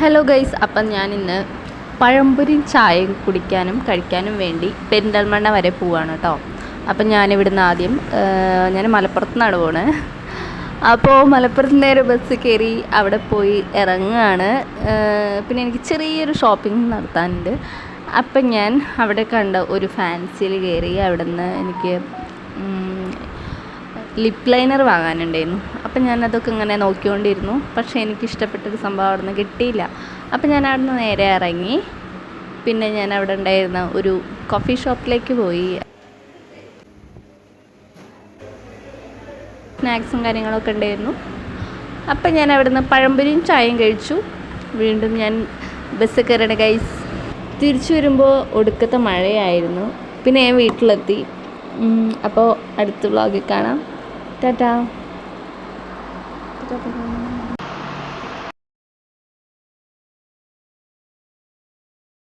Hello guys, അപ്പം ഞാനിന്ന് പഴംപൊരിയും ചായയും കുടിക്കാനും കഴിക്കാനും വേണ്ടി പെരിന്തൽമണ്ണ വരെ പോവാണ് കേട്ടോ. അപ്പം ഞാനിവിടുന്ന് ആദ്യം ഞാൻ മലപ്പുറത്ത് നിന്നാണ് പോണത്. അപ്പോൾ മലപ്പുറത്ത് നേരെ ബസ് കയറി അവിടെ പോയി ഇറങ്ങുകയാണ്. പിന്നെ എനിക്ക് ചെറിയൊരു ഷോപ്പിംഗ് നടത്താനുണ്ട്. അപ്പം ഞാൻ അവിടെ കണ്ട ഒരു ഫാൻസിയിൽ കയറി. അവിടെ നിന്ന് എനിക്ക് ലിപ്പ് ലൈനർ വാങ്ങാനുണ്ടായിരുന്നു. അപ്പം ഞാനതൊക്കെ ഇങ്ങനെ നോക്കിക്കൊണ്ടിരുന്നു. പക്ഷേ എനിക്കിഷ്ടപ്പെട്ടൊരു സംഭവം അവിടെ നിന്ന് കിട്ടിയില്ല. അപ്പം ഞാൻ അവിടെ നിന്ന് നേരെ ഇറങ്ങി. പിന്നെ ഞാൻ അവിടെ ഉണ്ടായിരുന്ന ഒരു കോഫി ഷോപ്പിലേക്ക് പോയി. സ്നാക്സും കാര്യങ്ങളൊക്കെ ഉണ്ടായിരുന്നു. അപ്പം ഞാൻ അവിടെ നിന്ന് പഴംപൊരിയും ചായയും കഴിച്ചു. വീണ്ടും ഞാൻ ബസ് കയറണ ഗൈസ്. തിരിച്ചു വരുമ്പോൾ ഒടുക്കത്തെ മഴയായിരുന്നു. പിന്നെ ഞാൻ വീട്ടിലെത്തി. അപ്പോൾ അടുത്ത വ്ളോഗിൽ കാണാം. ടാറ്റാ.